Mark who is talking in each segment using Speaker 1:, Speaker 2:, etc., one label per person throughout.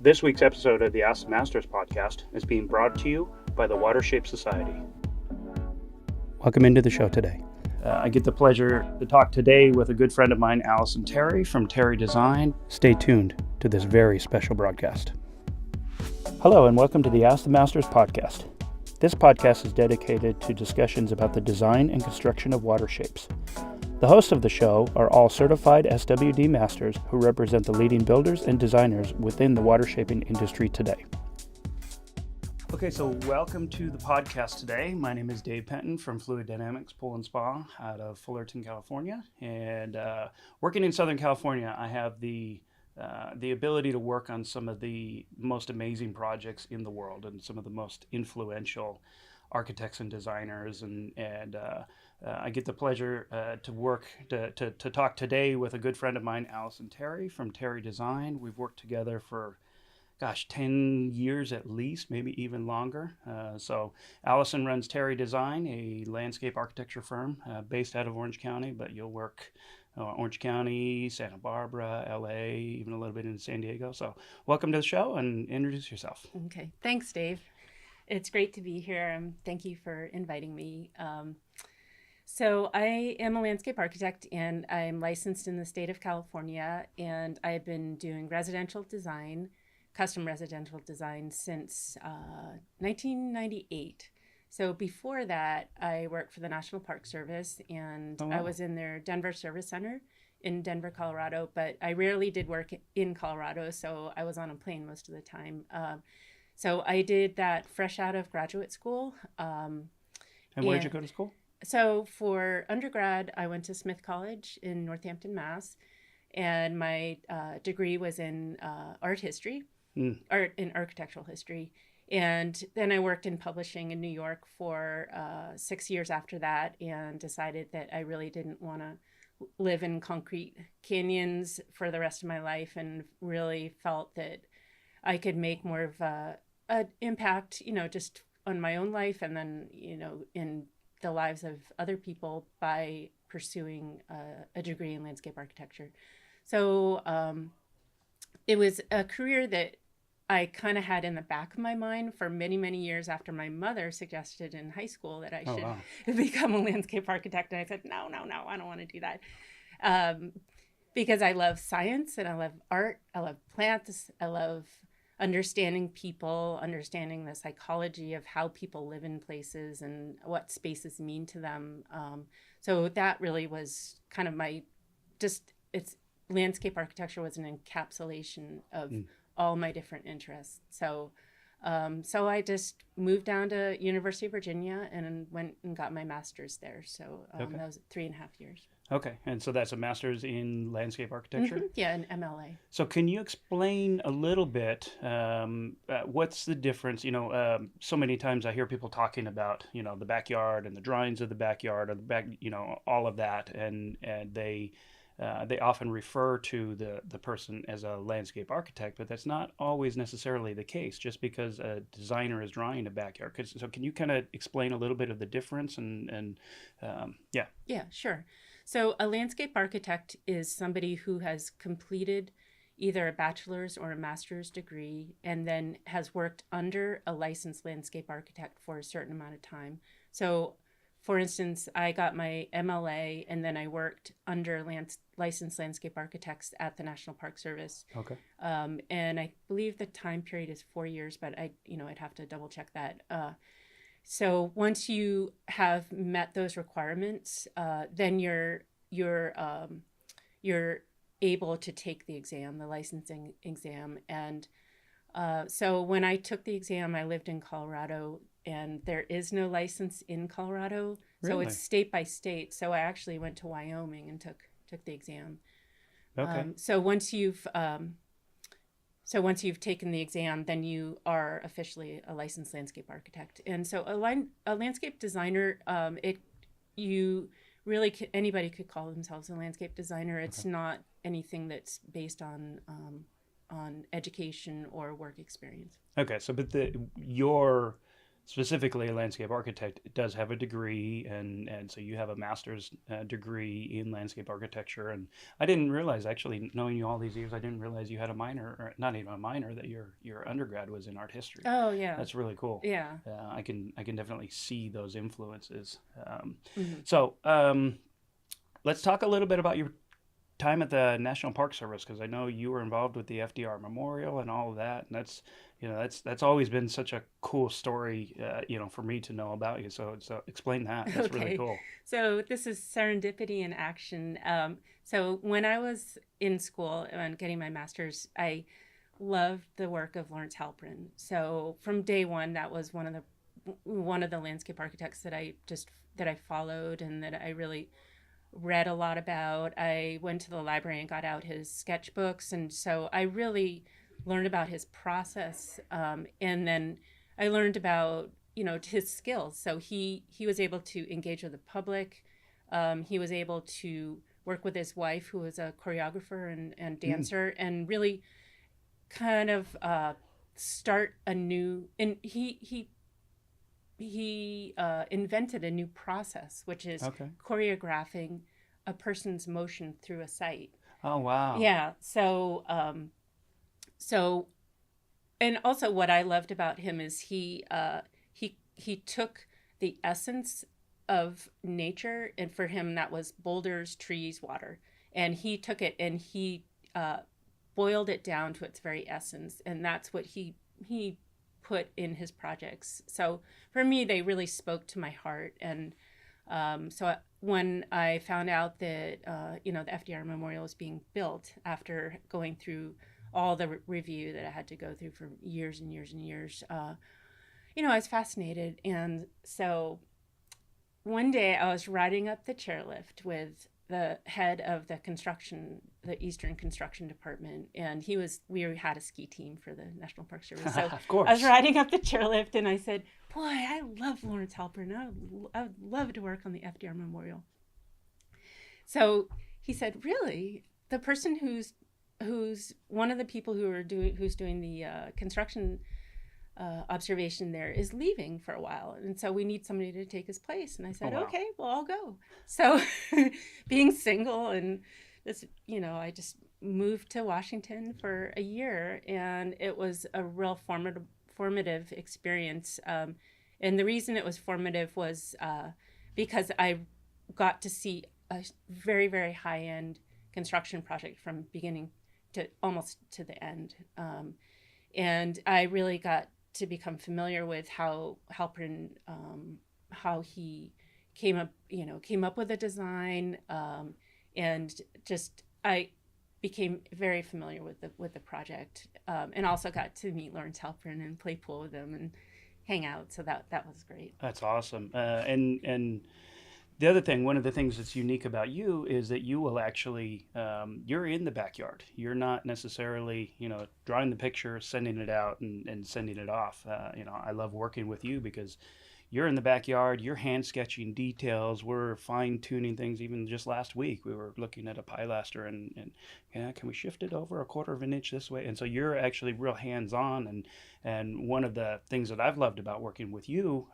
Speaker 1: This week's episode of the Ask the Masters podcast is being brought to you by the Watershape Society. Welcome into the show today. I get the pleasure to talk today with a good friend of mine, Alison Terry from Terry Design. Stay tuned to this very special broadcast. Hello and welcome to the Ask the Masters podcast. This podcast is dedicated to discussions about the design and construction of water shapes. The hosts of the show are all certified SWD masters who represent the leading builders and designers within the water shaping industry today. Okay, so welcome to the podcast today. My name is Dave Penton from Fluid Dynamics Pool and Spa out of Fullerton, California. And working in Southern California, I have the ability to work on some of the most amazing projects in the world and some of the most influential architects and designers, and I get the pleasure to talk today with a good friend of mine, Alison Terry from Terry Design. We've worked together for 10 years at least, maybe even longer. So Alison runs Terry Design, a landscape architecture firm based out of Orange County, but you'll work Orange County, Santa Barbara, LA, even a little bit in San Diego. So welcome to the show and introduce yourself.
Speaker 2: Okay, thanks, Dave. It's great to be here. Thank you for inviting me. So I am a landscape architect and I'm licensed in the state of California, and I've been doing residential design, custom residential design since 1998. So before that, I worked for the National Park Service, and I was in their Denver Service Center in Denver, Colorado, but I rarely did work in Colorado, so I was on a plane most of the time. So I did that fresh out of graduate school.
Speaker 1: And where did you go to school?
Speaker 2: So for undergrad, I went to Smith College in Northampton, Mass. And my degree was in art history, art and architectural history. And then I worked in publishing in New York for 6 years after that, and decided that I really didn't want to live in concrete canyons for the rest of my life, and really felt that I could make more of an impact, just on my own life, and then, in the lives of other people by pursuing a degree in landscape architecture. So it was a career that I kind of had in the back of my mind for many, many years after my mother suggested in high school that I should become a landscape architect. And I said, no, I don't want to do that. Because I love science and I love art. I love plants. I love understanding people, understanding the psychology of how people live in places and what spaces mean to them. So that really was kind of landscape architecture was an encapsulation of all my different interests. So I just moved down to University of Virginia and went and got my master's there. So that was 3.5 years.
Speaker 1: Okay, and so that's a master's in landscape architecture?
Speaker 2: Mm-hmm. Yeah, an MLA.
Speaker 1: So can you explain a little bit, what's the difference? So many times I hear people talking about, the backyard and the drawings of the backyard, or the back, all of that, and they often refer to the person as a landscape architect, but that's not always necessarily the case just because a designer is drawing a backyard. So can you kind of explain a little bit of the difference Yeah,
Speaker 2: sure. So a landscape architect is somebody who has completed either a bachelor's or a master's degree and then has worked under a licensed landscape architect for a certain amount of time. So for instance, I got my MLA and then I worked under licensed landscape architects at the National Park Service.
Speaker 1: Okay.
Speaker 2: And I believe the time period is 4 years, but I'd have to double check that. So once you have met those requirements, then you're able to take the exam, the licensing exam. And so when I took the exam, I lived in Colorado, and there is no license in Colorado.
Speaker 1: Really?
Speaker 2: So it's state by state. So I actually went to Wyoming and took the exam.
Speaker 1: Okay.
Speaker 2: So once you've taken the exam, then you are officially a licensed landscape architect. And so a landscape designer, anybody could call themselves a landscape designer. It's not anything that's based on education or work experience.
Speaker 1: Okay, so but your specifically a landscape architect, does have a degree, and so you have a master's degree in landscape architecture. And I didn't realize, actually, knowing you all these years, I didn't realize you had a minor, or not even a minor, that your undergrad was in art history.
Speaker 2: Oh, yeah.
Speaker 1: That's really cool.
Speaker 2: Yeah.
Speaker 1: I can definitely see those influences.
Speaker 2: Mm-hmm.
Speaker 1: So let's talk a little bit about your time at the National Park Service, because I know you were involved with the FDR Memorial and all of that, and that's always been such a cool story, for me to know about you. So explain that. That's
Speaker 2: Okay.
Speaker 1: really cool.
Speaker 2: So this is serendipity in action. So when I was in school and getting my master's, I loved the work of Lawrence Halprin. So from day one, that was one of the landscape architects that I followed and that I really read a lot about. I went to the library and got out his sketchbooks, and so I really learned about his process, and then I learned about his skills. So he was able to engage with the public. He was able to work with his wife, who was a choreographer and dancer, and really kind of start a new. And he invented a new process, which is choreographing a person's motion through a site.
Speaker 1: Oh, wow.
Speaker 2: Yeah. So, and also what I loved about him is he took the essence of nature, and for him that was boulders, trees, water, and he took it and he boiled it down to its very essence, and that's what he put in his projects. So for me, they really spoke to my heart. And so when I found out that the FDR Memorial was being built, after going through all the review that I had to go through for years and years and years, I was fascinated. And so one day I was riding up the chairlift with the head of the Eastern Construction Department, and we had a ski team for the National Park Service. So
Speaker 1: of course.
Speaker 2: I was riding up the chairlift, and I said, "Boy, I love Lawrence Halprin. I would love to work on the FDR Memorial." So he said, "Really? The person who's one of the people who's doing the construction observation there is leaving for a while, and so we need somebody to take his place." And I said,
Speaker 1: wow.
Speaker 2: "Okay, well, I'll go." So being single and this, I just moved to Washington for a year, and it was a real formative experience. And the reason it was formative was because I got to see a very, very high-end construction project from beginning to almost to the end. And I really got to become familiar with how Halprin, how he came up with a design, and just I became very familiar with the project, and also got to meet Lawrence Halprin and play pool with him and hang out. So that was great.
Speaker 1: That's awesome. And the other thing, one of the things that's unique about you is that you will actually, you're in the backyard. You're not necessarily, drawing the picture, sending it out, and sending it off. I love working with you because you're in the backyard, you're hand sketching details, we're fine tuning things. Even just last week, we were looking at a pilaster and can we shift it over a quarter of an inch this way? And so you're actually real hands on. And one of the things that I've loved about working with you,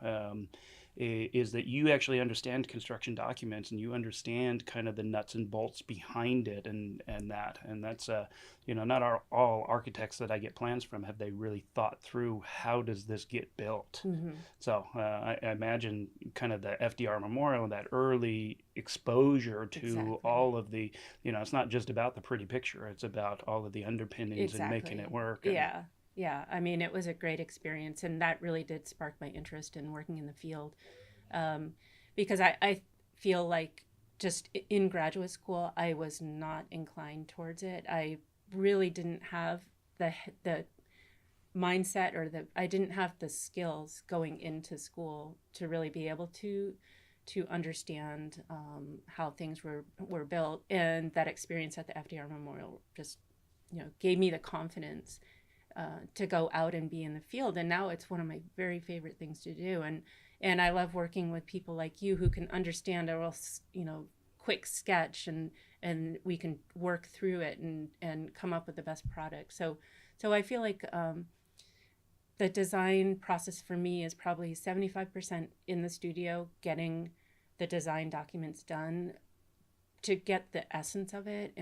Speaker 1: is that you actually understand construction documents, and you understand kind of the nuts and bolts behind it, and that's not all architects that I get plans from have they really thought through how does this get built.
Speaker 2: Mm-hmm.
Speaker 1: So I imagine kind of the FDR Memorial, that early exposure to all of the, it's not just about the pretty picture, it's about all of the underpinnings and making it work.
Speaker 2: Yeah, I mean, it was a great experience, and that really did spark my interest in working in the field, because I feel like just in graduate school, I was not inclined towards it. I really didn't have the mindset, I didn't have the skills going into school to really be able to understand how things were built, and that experience at the FDR Memorial just gave me the confidence to go out and be in the field. And now it's one of my very favorite things to do. And I love working with people like you who can understand a real, quick sketch, and we can work through it and come up with the best product. So I feel like the design process for me is probably 75% in the studio, getting the design documents done to get the essence of it,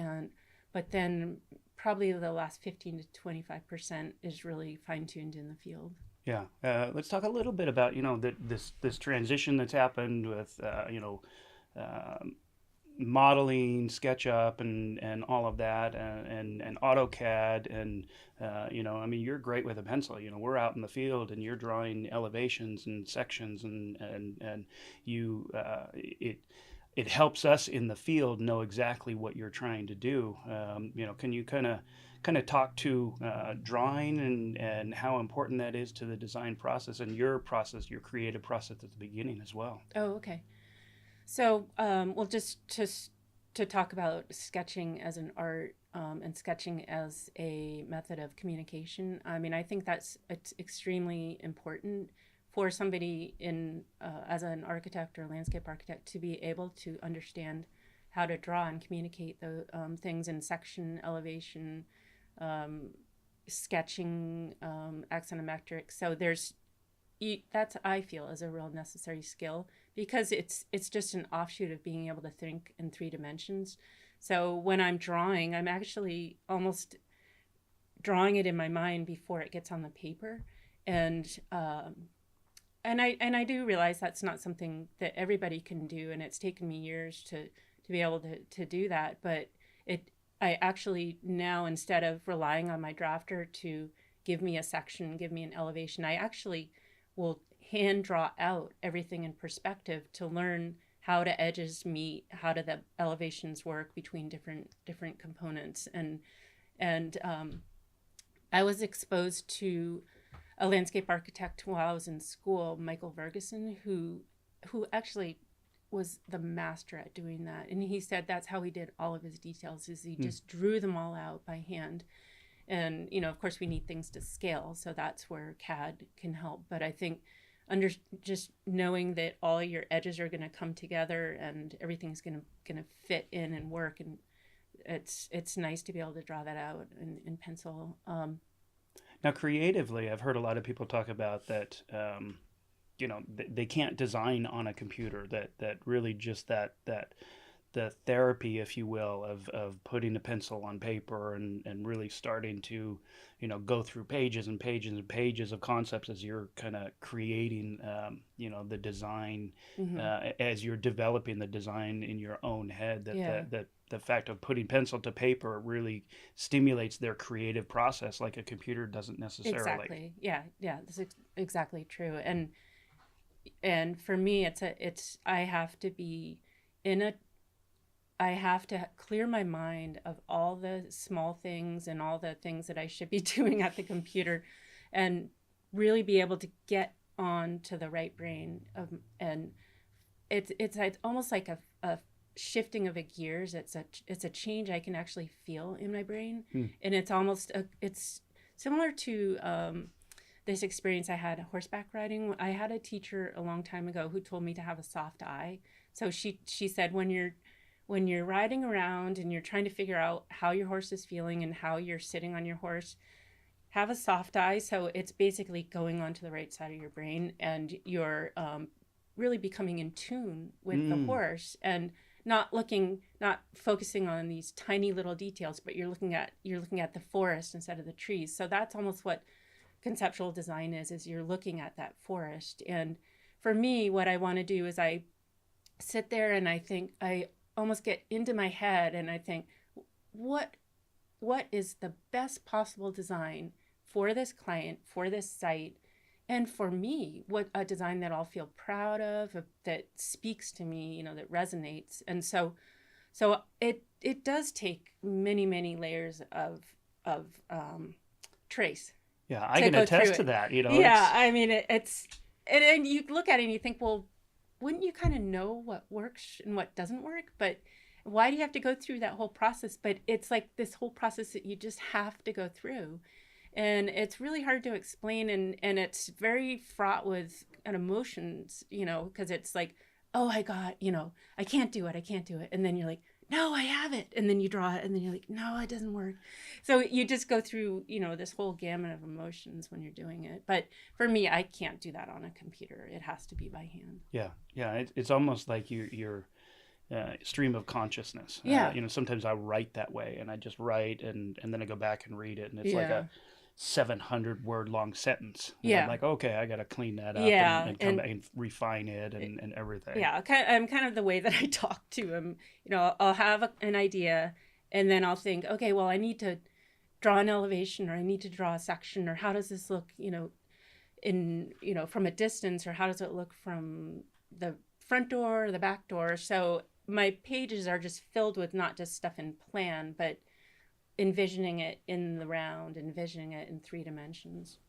Speaker 2: but then probably the last 15 to 25% is really fine-tuned in the field.
Speaker 1: Yeah. Let's talk a little bit about, this transition that's happened with, um modeling, SketchUp, and all of that, and AutoCAD, and I mean, you're great with a pencil. We're out in the field, and you're drawing elevations and sections, and you it helps us in the field know exactly what you're trying to do. Can you kind of talk to drawing and how important that is to the design process and your process, your creative process at the beginning as well?
Speaker 2: Oh, okay. So, well, just to talk about sketching as an art, and sketching as a method of communication. I mean, I think it's extremely important for somebody as an architect or landscape architect to be able to understand how to draw and communicate the things in section, elevation, sketching, axonometric. So that's, I feel, is a real necessary skill, because it's just an offshoot of being able to think in 3 dimensions. So when I'm drawing, I'm actually almost drawing it in my mind before it gets on the paper, and I do realize that's not something that everybody can do, and it's taken me years to be able to do that. But I actually now, instead of relying on my drafter to give me a section, give me an elevation, I actually will hand draw out everything in perspective to learn how do edges meet, how do the elevations work between different components. And I was exposed to a landscape architect while I was in school, Michael Ferguson, who actually was the master at doing that. And he said that's how he did all of his details, is he just drew them all out by hand. And, of course, we need things to scale, so that's where CAD can help. But I think just knowing that all your edges are going to come together and everything's going to fit in and work, and it's nice to be able to draw that out in pencil.
Speaker 1: Now, creatively, I've heard a lot of people talk about that. They can't design on a computer. That really just that the therapy, if you will, of putting a pencil on paper and really starting to, go through pages and pages and pages of concepts as you're kind of creating, the design, as you're developing the design in your own head. That the fact of putting pencil to paper really stimulates their creative process, like a computer doesn't necessarily.
Speaker 2: Exactly. Yeah. That's exactly true. And for me, I have to clear my mind of all the small things and all the things that I should be doing at the computer, and really be able to get on to the right brain and it's almost like a shifting of a gears. It's a change I can actually feel in my brain. And it's similar to this experience I had horseback riding. I had a teacher a long time ago who told me to have a soft eye. So she said, when you're riding around and you're trying to figure out how your horse is feeling and how you're sitting on your horse, have a soft eye. So it's basically going onto the right side of your brain, and you're really becoming in tune with the horse, and not focusing on these tiny little details, but you're looking at the forest instead of the trees. So that's almost what conceptual design is you're looking at that forest. And for me, what I want to do is I sit there and I think, I almost get into my head and I think, what is the best possible design for this client, for this site, and for me? What a design that I'll feel proud of, that speaks to me, that resonates. And so it does take many layers of trace.
Speaker 1: Yeah, I can attest to that.
Speaker 2: Yeah, I mean, it's and you look at it and you think, well, wouldn't you kind of know what works and what doesn't work? But why do you have to go through that whole process? But it's like this whole process that you just have to go through. And it's really hard to explain, and it's very fraught with emotions, because it's like, oh, I can't do it. And then you're like, no, I have it. And then you draw it and then you're like, no, it doesn't work. So you just go through, this whole gamut of emotions when you're doing it. But for me, I can't do that on a computer. It has to be by hand.
Speaker 1: Yeah. Yeah. It's almost like your stream of consciousness.
Speaker 2: Yeah.
Speaker 1: Sometimes I write that way, and I just write, and then I go back and read it, and it's like
Speaker 2: Yeah.
Speaker 1: a 700 word long sentence. And
Speaker 2: Yeah.
Speaker 1: I'm like, okay, I got to clean that up
Speaker 2: Yeah,
Speaker 1: and come back and refine it and everything.
Speaker 2: Yeah, I'm kind of the way that I talk to him. I'll have an idea, and then I'll think, okay, well, I need to draw an elevation, or I need to draw a section, or how does this look, from a distance, or how does it look from the front door or the back door? So my pages are just filled with not just stuff in plan, but envisioning it in the round, envisioning it in 3 dimensions.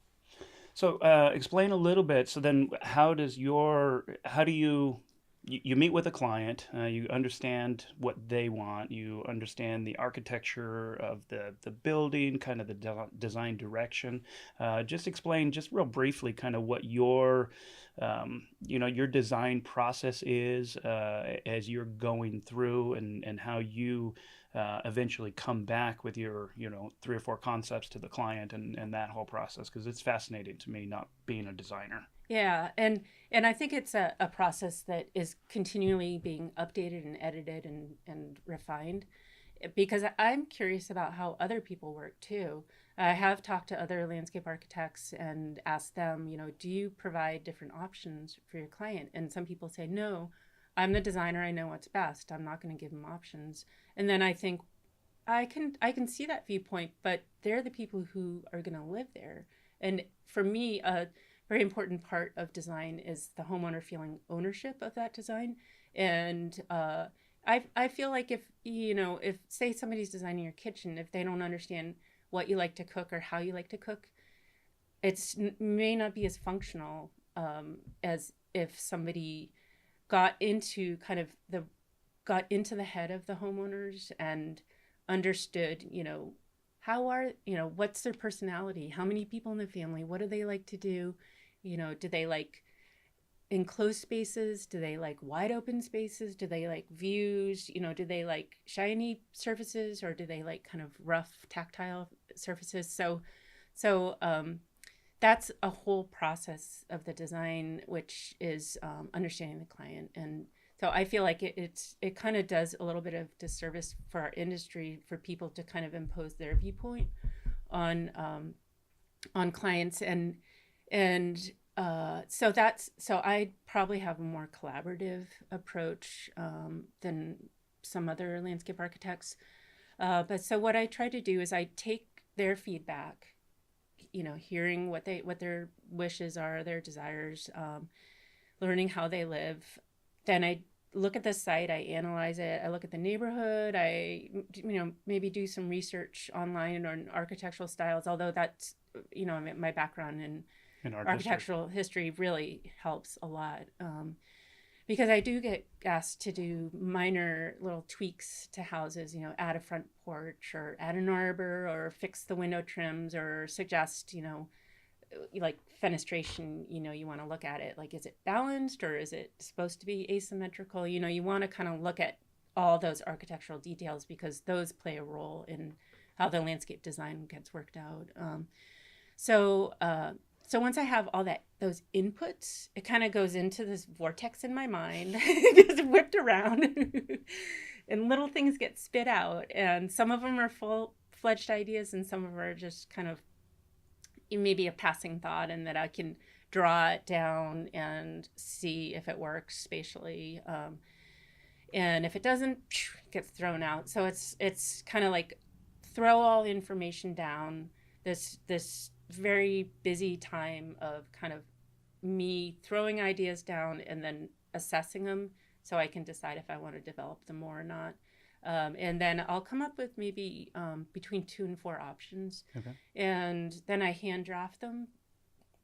Speaker 1: So explain a little bit. So then how do you meet with a client, you understand what they want, you understand the architecture of the building, kind of the design direction. Just explain just real briefly kind of what your design process is as you're going through, and how you eventually come back with your 3 or 4 concepts to the client, and that whole process, because it's fascinating to me, not being a designer.
Speaker 2: Yeah, and I think it's a process that is continually being updated and edited and refined, because I'm curious about how other people work too. I have talked to other landscape architects and asked them, do you provide different options for your client? And some people say, no, I'm the designer, I know what's best. I'm not going to give them options. And then I think I can see that viewpoint, but they're the people who are going to live there. And for me, very important part of design is the homeowner feeling ownership of that design. And I feel like if say somebody's designing your kitchen, if they don't understand what you like to cook or how you like to cook, it may not be as functional as if somebody got into the head of the homeowners and understood, what's their personality, how many people in the family, what do they like to do. Do they like enclosed spaces? Do they like wide open spaces? Do they like views? Do they like shiny surfaces, or do they like kind of rough tactile surfaces? So that's a whole process of the design, which is understanding the client. And so I feel like it kind of does a little bit of disservice for our industry for people to kind of impose their viewpoint on clients, and so I probably have a more collaborative approach than some other landscape architects. But so what I try to do is I take their feedback, hearing what their wishes are, their desires, learning how they live. Then I look at the site, I analyze it, I look at the neighborhood, I maybe do some research online on architectural styles, although that's my background in architectural history really helps a lot, because I do get asked to do minor little tweaks to houses, add a front porch or add an arbor or fix the window trims or suggest, like fenestration, you want to look at it like, is it balanced or is it supposed to be asymmetrical? You want to kind of look at all those architectural details, because those play a role in how the landscape design gets worked out. So once I have all those inputs, it kind of goes into this vortex in my mind, it gets whipped around, and little things get spit out. And some of them are full-fledged ideas, and some of them are just kind of maybe a passing thought, and that I can draw it down and see if it works spatially. And if it doesn't, it gets thrown out. So it's kind of like throw all the information down. This very busy time of kind of me throwing ideas down and then assessing them, so I can decide if I want to develop them more or not. And then I'll come up with maybe between 2 and 4 options.
Speaker 1: Okay. And
Speaker 2: then I hand draft them.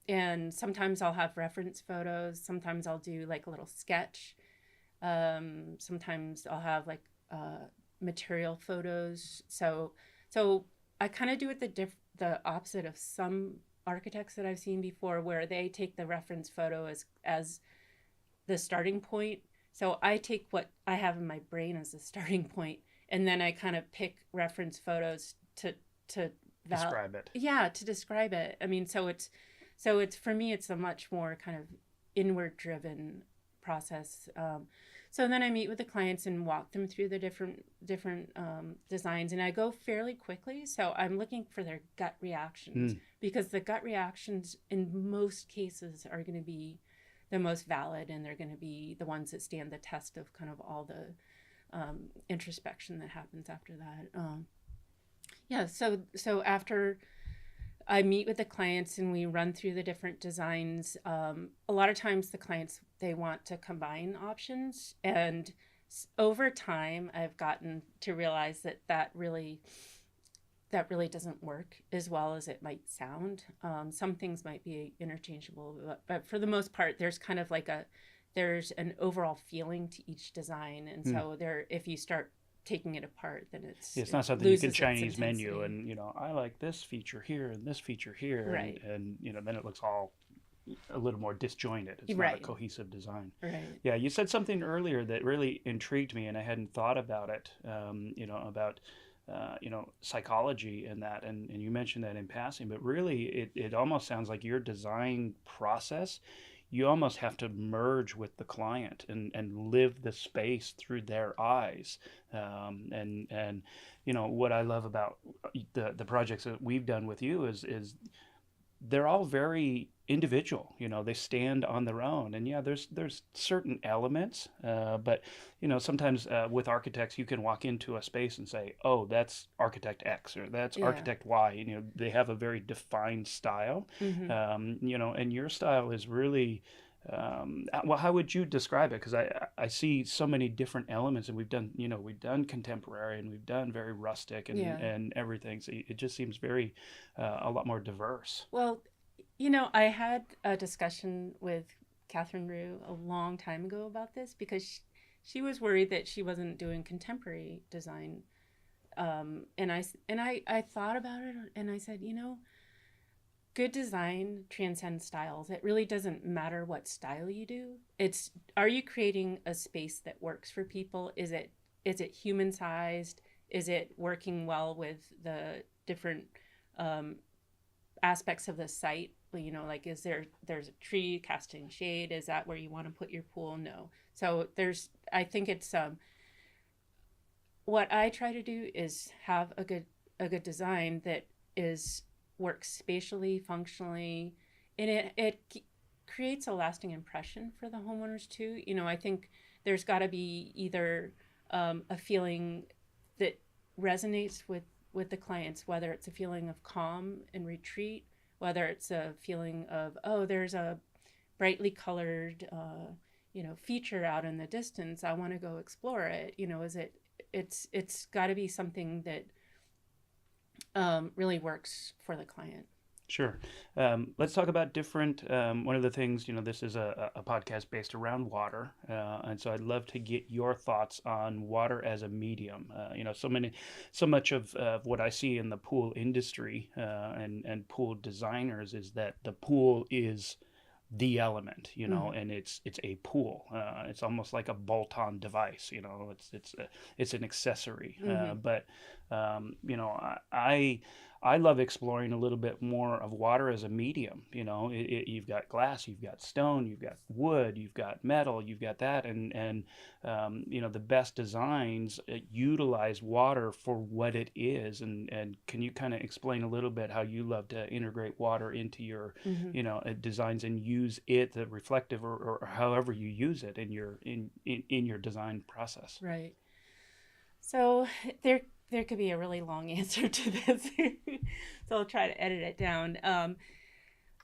Speaker 2: And sometimes I'll have reference photos. Sometimes I'll do like a little sketch. Sometimes I'll have like material photos. So I kind of do it the opposite of some architects that I've seen before, where they take the reference photo as the starting point. So I take what I have in my brain as the starting point, and then I kind of pick reference photos to
Speaker 1: describe it.
Speaker 2: Yeah, to describe it. I mean, so it's for me, it's a much more kind of inward driven process. So then I meet with the clients and walk them through the different designs, and I go fairly quickly. So I'm looking for their gut reactions, because the gut reactions in most cases are going to be the most valid, and they're going to be the ones that stand the test of kind of all the introspection that happens after that. Yeah, so after I meet with the clients and we run through the different designs, a lot of times the clients, they want to combine options, and over time I've gotten to realize that really doesn't work as well as it might sound. Some things might be interchangeable, but for the most part, there's kind of like there's an overall feeling to each design, and so if you start taking it apart, then
Speaker 1: it's not something you can Chinese menu and, you know, I like this feature here and this feature here,
Speaker 2: right.
Speaker 1: and you know, then it looks all a little more disjointed. It's not a cohesive design.
Speaker 2: Right.
Speaker 1: Yeah, you said something earlier that really intrigued me, and I hadn't thought about it. You know, about psychology and that, and you mentioned that in passing, but really it almost sounds like your design process, you almost have to merge with the client and live the space through their eyes. And you know, what I love about the projects that we've done with you is they're all very individual. You know, they stand on their own, and yeah, there's certain elements, but you know, sometimes with architects, you can walk into a space and say, oh, that's architect X or that's architect Y. You know, they have a very defined style. You know, and your style is really well, how would you describe it? Because I see so many different elements, and we've done contemporary, and we've done very rustic and everything. So it just seems very a lot more diverse.
Speaker 2: Well, you know, I had a discussion with Catherine Rue a long time ago about this, because she was worried that she wasn't doing contemporary design, and I thought about it, and I said, you know, good design transcends styles. It really doesn't matter what style you do. Are you creating a space that works for people? Is it human sized? Is it working well with the different aspects of the site? You know, like, there's a tree casting shade? Is that where you want to put your pool? No. So I think it's what I try to do is have a good design that works spatially, functionally, and it creates a lasting impression for the homeowners too. You know, I think there's got to be either a feeling that resonates with the clients, whether it's a feeling of calm and retreat, whether it's a feeling of, oh, there's a brightly colored feature out in the distance, I want to go explore it. You know, it's got to be something that really works for the client.
Speaker 1: Sure. Let's talk about different. One of the things, you know, this is a podcast based around water, and so I'd love to get your thoughts on water as a medium. You know, so much of what I see in the pool industry and pool designers is that the pool is the element, you know, and it's a pool. It's almost like a bolt-on device, you know. It's an accessory, but you know, I love exploring a little bit more of water as a medium. You know, you've got glass, you've got stone, you've got wood, you've got metal, you've got that, and you know, the best designs utilize water for what it is. And can you kind of explain a little bit how you love to integrate water into your you know, designs and use it, the reflective or however you use it in your design process?
Speaker 2: Right. So there could be a really long answer to this, so I'll try to edit it down.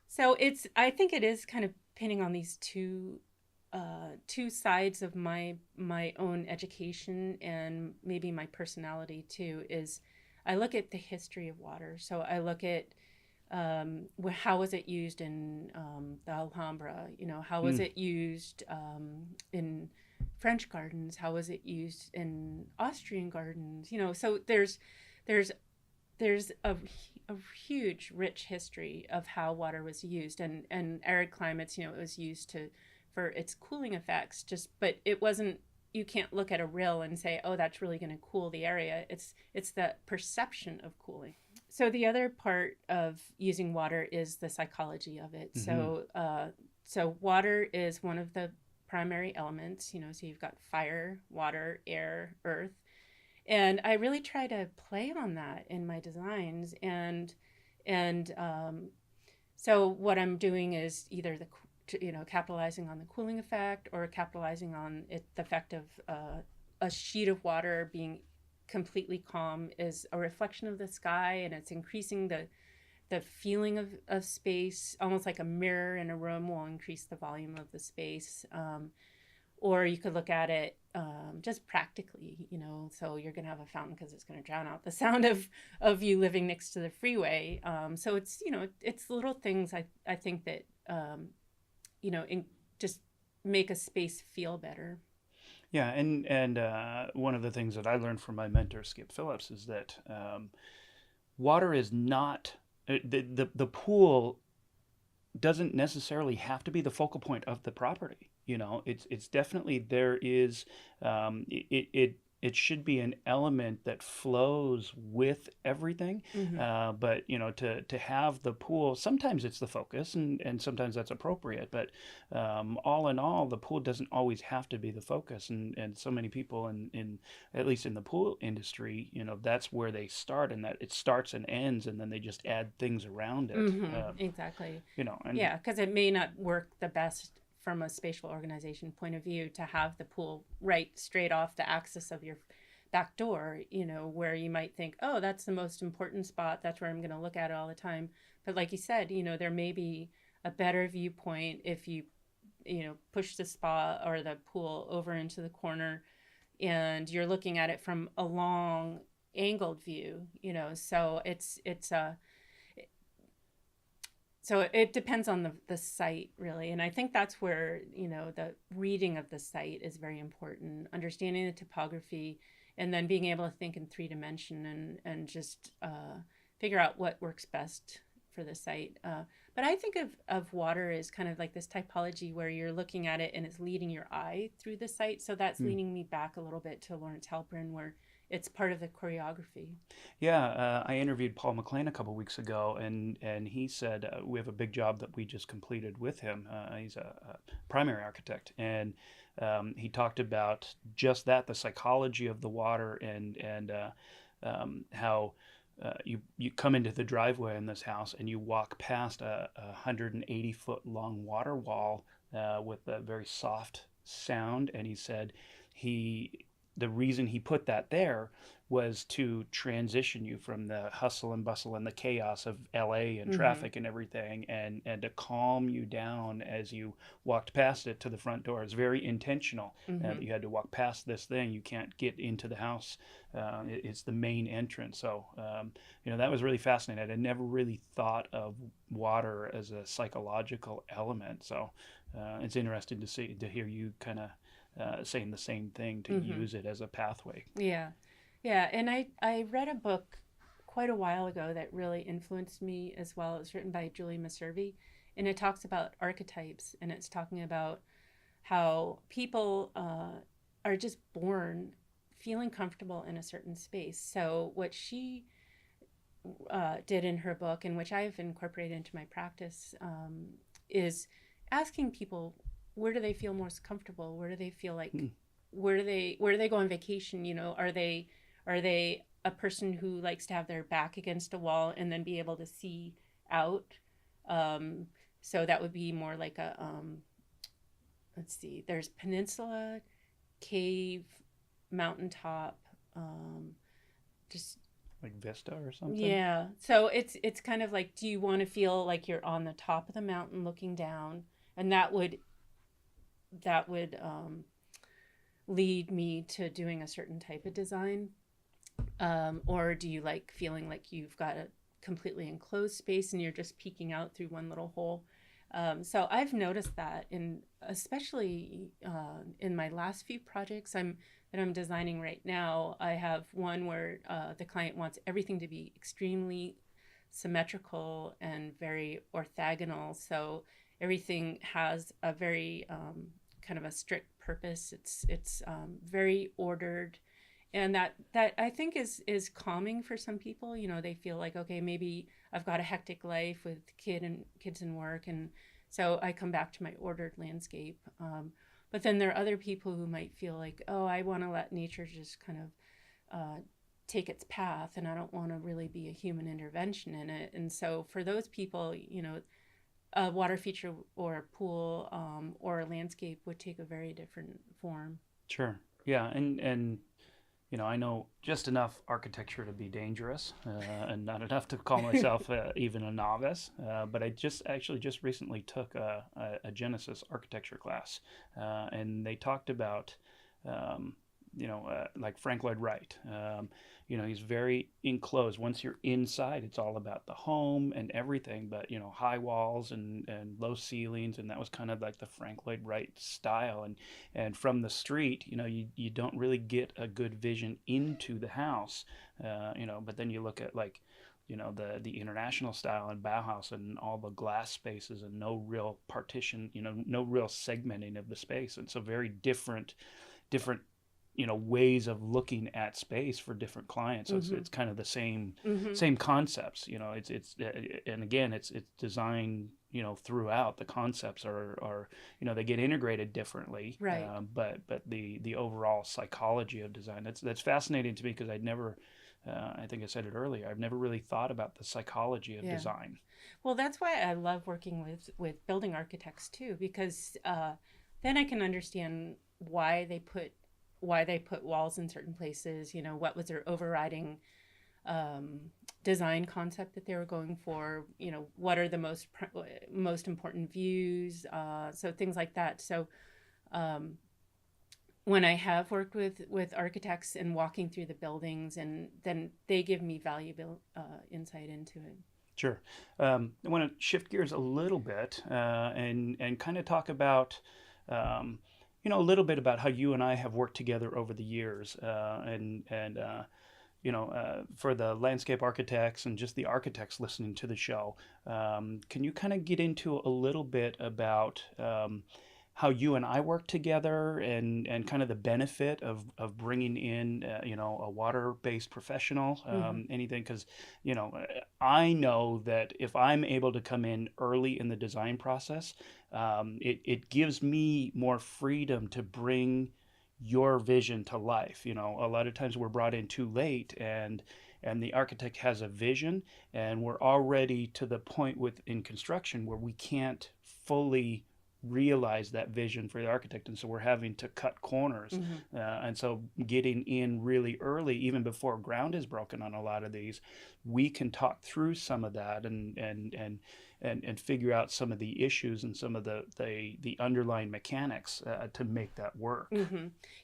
Speaker 2: So I think it is kind of pinning on these two sides of my own education and maybe my personality too. Is I look at the history of water. So I look at how was it used in the Alhambra? You know, how was it used in French gardens? How was it used in Austrian gardens? You know, so there's a huge, rich history of how water was used, and arid climates. You know, it was used for its cooling effects. But it wasn't you can't look at a rill and say, oh, that's really going to cool the area. It's the perception of cooling. So the other part of using water is the psychology of it. Mm-hmm. So water is one of the primary elements, so you've got fire, water, air, earth. And I really try to play on that in my designs. And so what I'm doing is either capitalizing on the cooling effect or capitalizing on the effect of a sheet of water being completely calm is a reflection of the sky, and it's increasing the feeling of space, almost like a mirror in a room will increase the volume of the space. Or you could look at it just practically, so you're going to have a fountain because it's going to drown out the sound of you living next to the freeway. So it's, it's little things I think that, just make a space feel better.
Speaker 1: Yeah, and one of the things that I learned from my mentor, Skip Phillips, is that water is not, the pool doesn't necessarily have to be the focal point of the property. It's definitely, there is, it should be an element that flows with everything. Mm-hmm. But to have the pool, sometimes it's the focus, and sometimes that's appropriate. But all in all, the pool doesn't always have to be the focus. And so many people in at least in the pool industry, that's where they start, and that it starts and ends, and then they just add things around it.
Speaker 2: Mm-hmm. Exactly.
Speaker 1: And
Speaker 2: yeah, because it may not work the best from a spatial organization point of view to have the pool right straight off the axis of your back door, where you might think, oh, that's the most important spot, that's where I'm going to look at it all the time. But like you said, there may be a better viewpoint if you push the spa or the pool over into the corner and you're looking at it from a long angled view, so so it depends on the site, really. And I think that's where, the reading of the site is very important, understanding the topography, and then being able to think in 3D and just figure out what works best for the site. But I think of water as kind of like this typology where you're looking at it and it's leading your eye through the site. So that's leading me back a little bit to Lawrence Halpern, where it's part of the choreography.
Speaker 1: Yeah, I interviewed Paul McLean a couple weeks ago, and he said we have a big job that we just completed with him. He's a primary architect, and he talked about just that, the psychology of the water, and how you come into the driveway in this house and you walk past a 180-foot long water wall with a very soft sound, and he said the reason he put that there was to transition you from the hustle and bustle and the chaos of LA and traffic and everything, and to calm you down as you walked past it to the front door. It's very intentional that you had to walk past this thing. You can't get into the house. It's the main entrance. So, that was really fascinating. I never really thought of water as a psychological element. So it's interesting to hear you kind of saying the same thing, to use it as a pathway.
Speaker 2: Yeah. And I read a book quite a while ago that really influenced me as well. It was written by Julie Maservi, and it talks about archetypes, and it's talking about how people are just born feeling comfortable in a certain space. So what she did in her book, and which I've incorporated into my practice, is asking people, where do they feel most comfortable? Where do they feel like, where do they go on vacation? Are they a person who likes to have their back against a wall and then be able to see out? So that would be more like a, let's see, there's peninsula, cave, mountaintop, just
Speaker 1: like vista or something.
Speaker 2: Yeah. So it's kind of like, do you want to feel like you're on the top of the mountain looking down? And that would lead me to doing a certain type of design. Or do you like feeling like you've got a completely enclosed space and you're just peeking out through one little hole? So I've noticed that, especially in my last few projects that I'm designing right now. I have one where the client wants everything to be extremely symmetrical and very orthogonal. So everything has a very kind of a strict purpose. It's very ordered, and that I think is calming for some people. You know, they feel like, okay, maybe I've got a hectic life with kids and work, and so I come back to my ordered landscape. But then there are other people who might feel like, oh, I want to let nature just kind of take its path, and I don't want to really be a human intervention in it. And so for those people, you know, a water feature or a pool or a landscape would take a very different form.
Speaker 1: Sure. Yeah, and you know, I know just enough architecture to be dangerous, and not enough to call myself even a novice. But I just recently took a Genesis architecture class, and they talked about, like Frank Lloyd Wright. You know, he's very enclosed. Once you're inside, it's all about the home and everything, but, you know, high walls and low ceilings. And that was kind of like the Frank Lloyd Wright style. And from the street, you know, you don't really get a good vision into the house, but then you look at, like, you know, the international style and Bauhaus and all the glass spaces and no real partition, you know, no real segmenting of the space. And so very different, you know, ways of looking at space for different clients. So it's kind of the same concepts. You know, it's and again, it's designed, you know, throughout. The concepts are you know, they get integrated differently,
Speaker 2: right?
Speaker 1: But the overall psychology of design, that's fascinating to me, because I'd never, I think I said it earlier, I've never really thought about the psychology of design.
Speaker 2: Well, that's why I love working with building architects too, because then I can understand why they put walls in certain places. You know, what was their overriding design concept that they were going for? You know, what are the most important views? So things like that. So when I have worked with architects and walking through the buildings, and then they give me valuable insight into it.
Speaker 1: Sure. I want to shift gears a little bit, and kind of talk about, you know, a little bit about how you and I have worked together over the years, for the landscape architects and just the architects listening to the show. Can you kind of get into a little bit about how you and I work together, and kind of the benefit of bringing in, a water-based professional, anything? Because, you know, I know that if I'm able to come in early in the design process, it gives me more freedom to bring your vision to life. You know, a lot of times we're brought in too late, and the architect has a vision, and we're already to the point in construction where we can't fully realize that vision for the architect, and so we're having to cut corners. And so getting in really early, even before ground is broken on a lot of these, we can talk through some of that and figure out some of the issues and some of the underlying mechanics to make that work.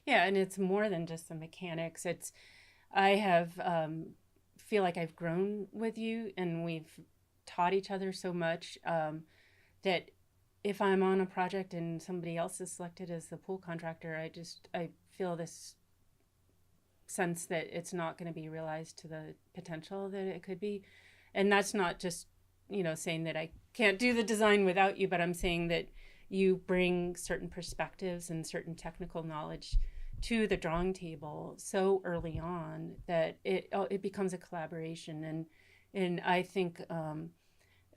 Speaker 2: Yeah, and it's more than just the mechanics. I have feel like I've grown with you, and we've taught each other so much that if I'm on a project and somebody else is selected as the pool contractor, I feel this sense that it's not going to be realized to the potential that it could be. And that's not just, you know, saying that I can't do the design without you, but I'm saying that you bring certain perspectives and certain technical knowledge to the drawing table so early on that it becomes a collaboration. And I think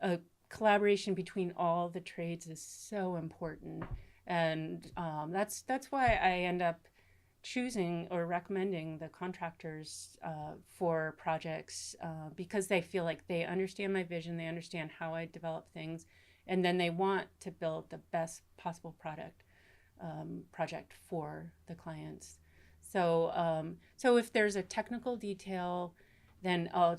Speaker 2: a collaboration between all the trades is so important, and that's why I end up choosing or recommending the contractors for projects, because they feel like they understand my vision, they understand how I develop things, and then they want to build the best possible project for the clients. So if there's a technical detail, then I'll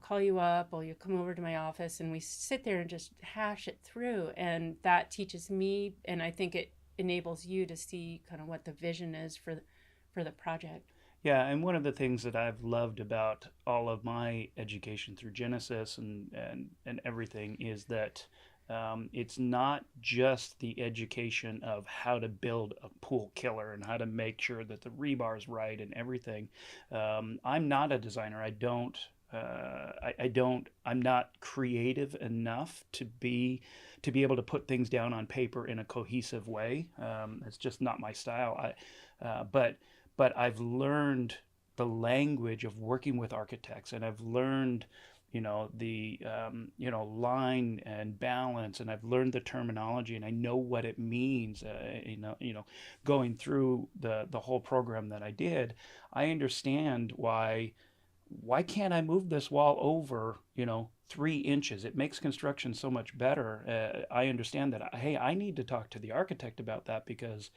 Speaker 2: call you up, or you come over to my office, and we sit there and just hash it through. And that teaches me, and I think it enables you to see kind of what the vision is for the project.
Speaker 1: Yeah, and one of the things that I've loved about all of my education through Genesis and everything is that it's not just the education of how to build a pool killer and how to make sure that the rebar is right and everything. I'm not a designer. I don't I'm not creative enough to be able to put things down on paper in a cohesive way. It's just not my style. But I've learned the language of working with architects, and I've learned, the line and balance, and I've learned the terminology, and I know what it means. Going through the whole program that I did, I understand why can't I move this wall over, 3 inches? It makes construction so much better. I understand that. Hey, I need to talk to the architect about that because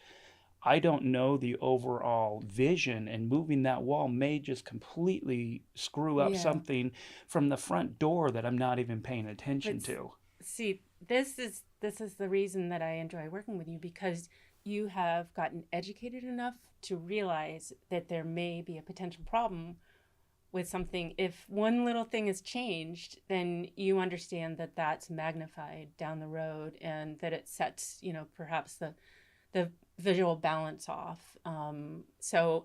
Speaker 1: I don't know the overall vision, and moving that wall may just completely screw up
Speaker 2: Yeah.
Speaker 1: something from the front door that I'm not even paying attention
Speaker 2: But
Speaker 1: to.
Speaker 2: see, this is the reason that I enjoy working with you, because you have gotten educated enough to realize that there may be a potential problem with something. If one little thing is changed, then you understand that that's magnified down the road, and that it sets, perhaps the visual balance off. So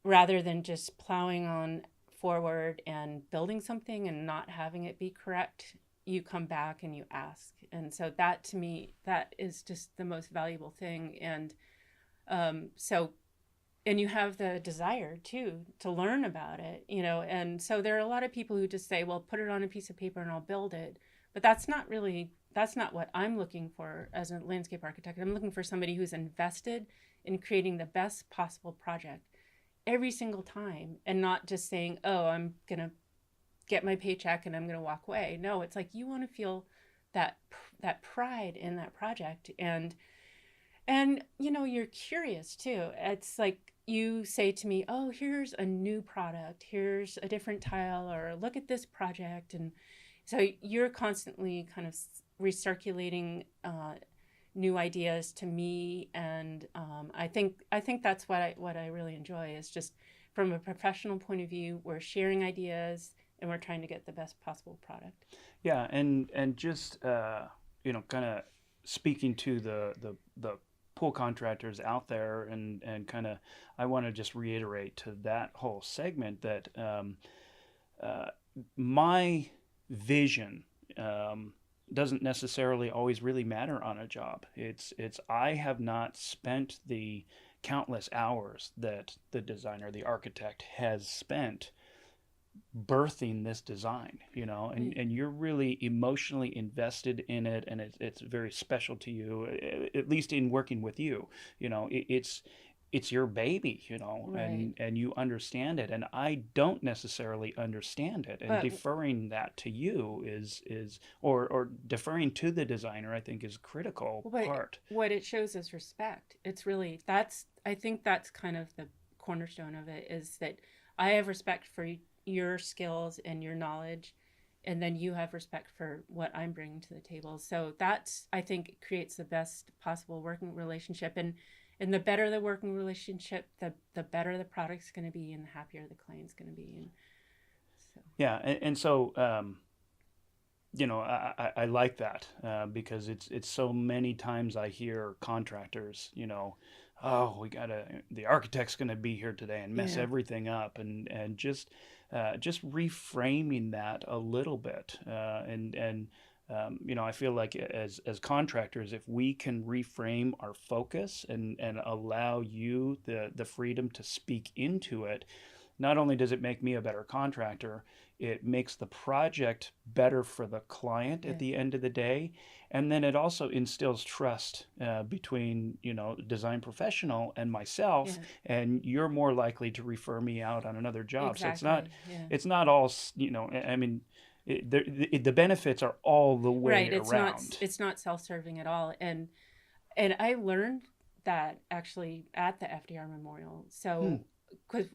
Speaker 2: rather than just plowing on forward and building something and not having it be correct, you come back and you ask. And so that, to me, that is just the most valuable thing. And so and you have the desire too to learn about it, and so there are a lot of people who just say, well, put it on a piece of paper and I'll build it. But that's not what I'm looking for as a landscape architect. I'm looking for somebody who's invested in creating the best possible project every single time, and not just saying, oh, I'm gonna get my paycheck and I'm gonna walk away. No, it's like you want to feel that that pride in that project. And you're curious too. It's like you say to me, oh, here's a new product, here's a different tile, or look at this project. And so you're constantly kind of recirculating new ideas to me. And I think that's what I really enjoy, is just from a professional point of view, we're sharing ideas and we're trying to get the best possible product.
Speaker 1: Yeah, and just kind of speaking to the pool contractors out there, and kind of, I want to just reiterate to that whole segment that uh, my vision doesn't necessarily always really matter on a job. It's I have not spent the countless hours that the designer, the architect, has spent birthing this design, and you're really emotionally invested in it, and it's very special to you, at least in working with you. It's your baby,
Speaker 2: Right.
Speaker 1: and you understand it, and I don't necessarily understand it, and
Speaker 2: But
Speaker 1: deferring that to you or deferring to the designer, I think, is a critical
Speaker 2: but
Speaker 1: part.
Speaker 2: what it shows is respect. It's really, that's, I think that's kind of the cornerstone of it, is that I have respect for your skills and your knowledge, and then you have respect for what I'm bringing to the table. So that's, I think, creates the best possible working relationship. And the better the working relationship, the better the product's going to be, and the happier the client's going to be. And so
Speaker 1: Yeah, and so I like that, because it's so many times I hear contractors, oh, the architect's gonna be here today and mess
Speaker 2: yeah.
Speaker 1: everything up, and just reframing that a little bit, and I feel like as contractors, if we can reframe our focus and allow you the freedom to speak into it, not only does it make me a better contractor, it makes the project better for the client at
Speaker 2: Yeah.
Speaker 1: the end of the day. And then it also instills trust between, design professional and myself,
Speaker 2: Yeah.
Speaker 1: and you're more likely to refer me out on another job. So
Speaker 2: Exactly. Yeah.
Speaker 1: it's not all, I mean, the benefits are all the
Speaker 2: Right.
Speaker 1: way around.
Speaker 2: It's not self-serving at all. And I learned that actually at the FDR Memorial.
Speaker 1: Hmm.
Speaker 2: So, because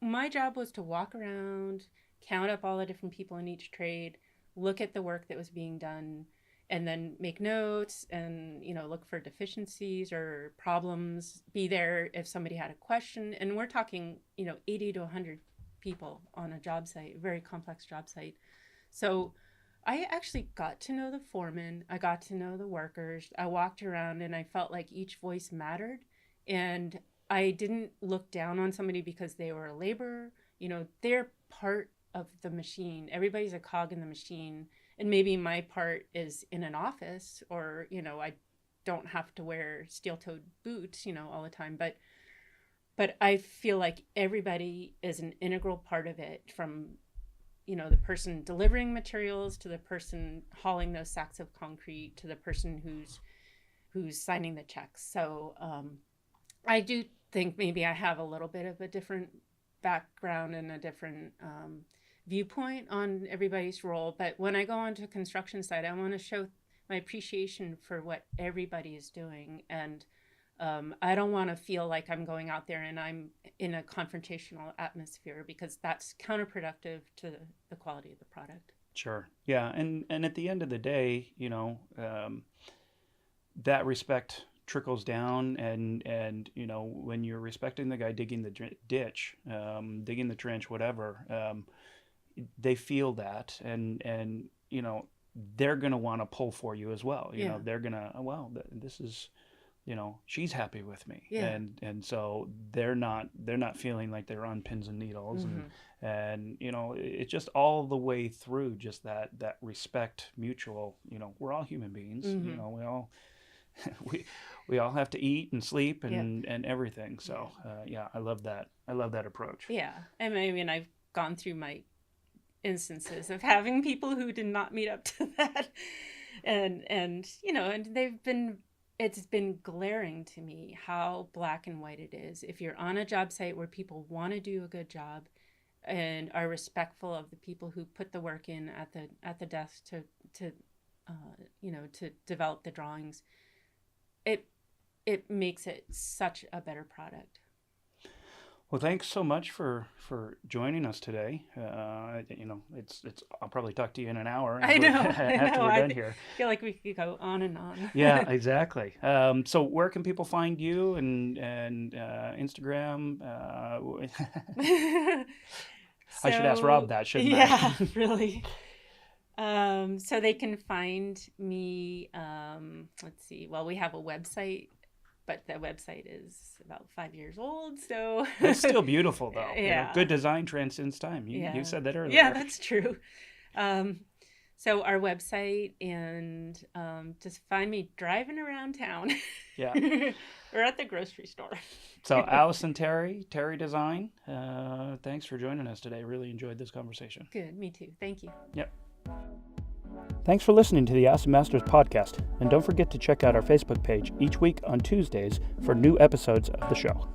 Speaker 2: my job was to walk around, count up all the different people in each trade, look at the work that was being done, and then make notes and, look for deficiencies or problems, be there if somebody had a question. And we're talking, 80 to 100 people on a job site, a very complex job site. So I actually got to know the foreman. I got to know the workers. I walked around and I felt like each voice mattered. And I didn't look down on somebody because they were a laborer. They're part the machine. Everybody's a cog in the machine, and maybe my part is in an office, or I don't have to wear steel-toed boots, all the time, but I feel like everybody is an integral part of it, from the person delivering materials to the person hauling those sacks of concrete to the person who's signing the checks. So I do think maybe I have a little bit of a different background and a different viewpoint on everybody's role. But when I go onto a construction site, I want to show my appreciation for what everybody is doing. And I don't want to feel like I'm going out there and I'm in a confrontational atmosphere, because that's counterproductive to the quality of the product.
Speaker 1: Sure. Yeah. And at the end of the day, that respect trickles down, and when you're respecting the guy digging the ditch, digging the trench, whatever, they feel that, and they're going to want to pull for you as well. They're going to, this is, she's happy with me.
Speaker 2: Yeah.
Speaker 1: And so they're not feeling like they're on pins and needles.
Speaker 2: Mm-hmm.
Speaker 1: And it's just all the way through, just that respect, mutual, we're all human beings.
Speaker 2: Mm-hmm.
Speaker 1: we all have to eat and sleep and everything. So I love that. I love that approach.
Speaker 2: Yeah. I mean, I've gone through my instances of having people who did not meet up to that, and it's been glaring to me how black and white it is. If you're on a job site where people want to do a good job and are respectful of the people who put the work in at the desk to develop the drawings, it makes it such a better product.
Speaker 1: Well, thanks so much for joining us today. It's I'll probably talk to you in an hour.
Speaker 2: I know.
Speaker 1: After we're done here.
Speaker 2: I feel like we could go on and on.
Speaker 1: Yeah, exactly. So where can people find you and Instagram? I should ask Rob that, shouldn't I?
Speaker 2: Yeah, really. So they can find me. Let's see. Well, we have a website, but the website is about 5 years old, so
Speaker 1: it's still beautiful though.
Speaker 2: Yeah.
Speaker 1: Good design transcends time. You said that earlier.
Speaker 2: Yeah, that's true. So our website, and just find me driving around town.
Speaker 1: Yeah.
Speaker 2: Or at the grocery store.
Speaker 1: So Alison, Terry Design, thanks for joining us today. Really enjoyed this conversation.
Speaker 2: Good, me too. Thank you.
Speaker 1: Yep. Thanks for listening to the Ask the Masters podcast, and don't forget to check out our Facebook page each week on Tuesdays for new episodes of the show.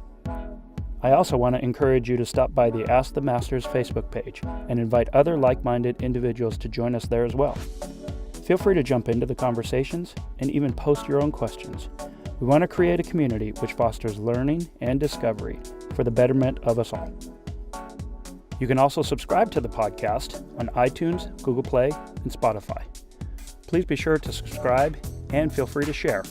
Speaker 1: I also want to encourage you to stop by the Ask the Masters Facebook page and invite other like-minded individuals to join us there as well. Feel free to jump into the conversations and even post your own questions. We want to create a community which fosters learning and discovery for the betterment of us all. You can also subscribe to the podcast on iTunes, Google Play, and Spotify. Please be sure to subscribe and feel free to share.